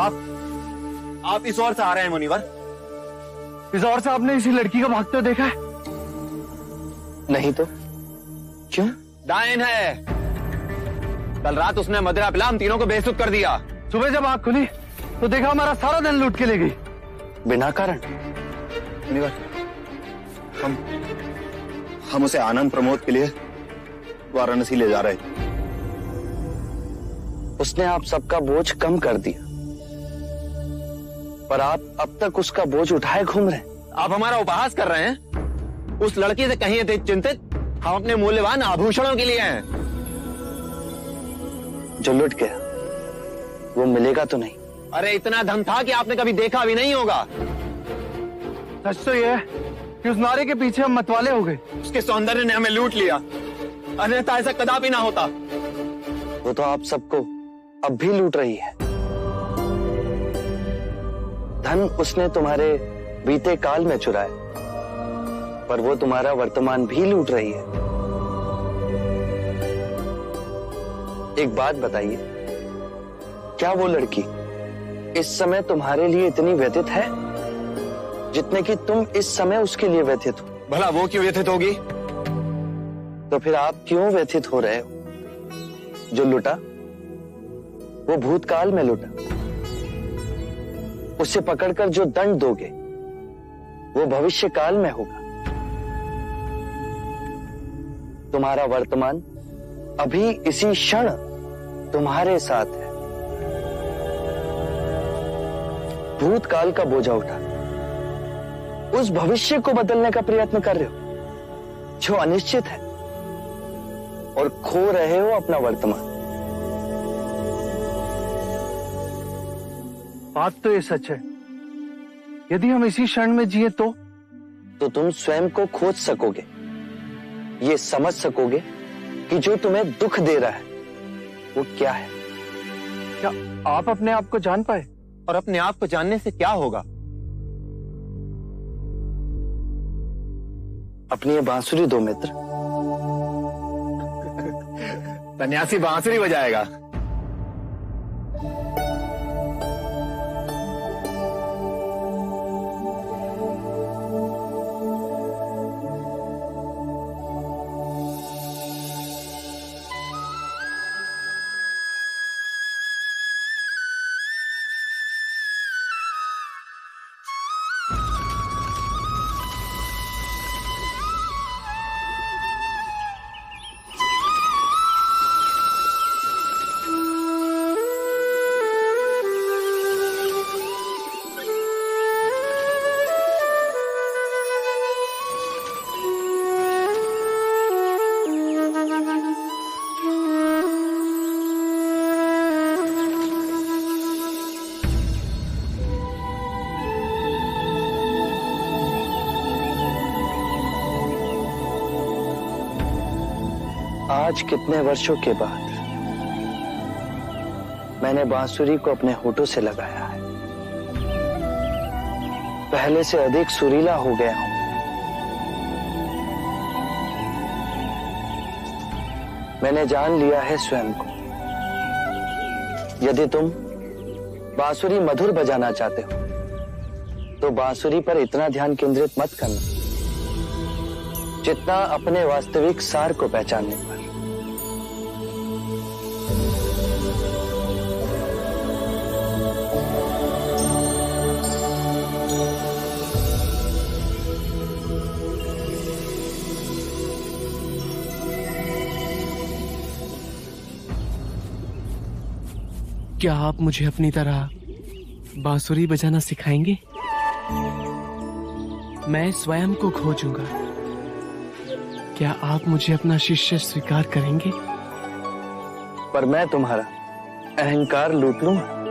आप इस ओर से आ रहे हैं मुनिवर? इस ओर से आपने इसी लड़की को भागते हुए देखा है? नहीं तो क्यों? डायन है। कल रात उसने मदिरा पिला हम तीनों को बेइज्जत कर दिया। सुबह जब आंख खुली तो देखा हमारा सारा धन लूट के ले गई बिना कारण। मुनिवर, हम उसे आनंद प्रमोद के लिए वाराणसी ले जा रहे थे। उसने आप सबका बोझ कम कर दिया, पर आप अब तक उसका बोझ उठाए घूम रहे हैं। आप हमारा उपहास कर रहे हैं। उस लड़की से कहीं अधिक चिंतित हम अपने मूल्यवान आभूषणों के लिए हैं। जो लुट गया वो मिलेगा तो नहीं। अरे इतना धन था कि आपने कभी देखा भी नहीं होगा। सच तो यह है कि उस नारे के पीछे हम मतवाले हो गए। उसके सौंदर्य ने हमें लूट लिया, अन्यथा ऐसा कदापि ना होता। वो तो आप सबको अब भी लूट रही है। धन उसने तुम्हारे बीते काल में चुराया, पर वो तुम्हारा वर्तमान भी लूट रही है। एक बात बताइए, क्या वो लड़की इस समय तुम्हारे लिए इतनी व्यथित है जितने कि तुम इस समय उसके लिए व्यथित हो? भला वो क्यों व्यथित होगी? तो फिर आप क्यों व्यथित हो रहे हो? जो लुटा वो भूतकाल में लुटा, उसे पकड़कर जो दंड दोगे वो भविष्य काल में होगा। तुम्हारा वर्तमान अभी इसी क्षण तुम्हारे साथ है। भूतकाल का बोझा उठा उस भविष्य को बदलने का प्रयत्न कर रहे हो जो अनिश्चित है, और खो रहे हो अपना वर्तमान। बात तो ये सच है। यदि हम इसी क्षण में जिए तो तुम स्वयं को खोज सकोगे, ये समझ सकोगे कि जो तुम्हें दुख दे रहा है वो क्या है। क्या आप अपने आप को जान पाए? और अपने आप को जानने से क्या होगा? अपनी ये बांसुरी दो मित्र। सन्यासी बांसुरी बजाएगा। आज कितने वर्षों के बाद मैंने बांसुरी को अपने होठों से लगाया है। पहले से अधिक सुरीला हो गया हूं। मैंने जान लिया है स्वयं को। यदि तुम बांसुरी मधुर बजाना चाहते हो तो बांसुरी पर इतना ध्यान केंद्रित मत करना जितना अपने वास्तविक सार को पहचानने पर। क्या आप मुझे अपनी तरह बांसुरी बजाना सिखाएंगे? मैं स्वयं को खोजूंगा। क्या आप मुझे अपना शिष्य स्वीकार करेंगे? पर मैं तुम्हारा अहंकार लूट लूंगा।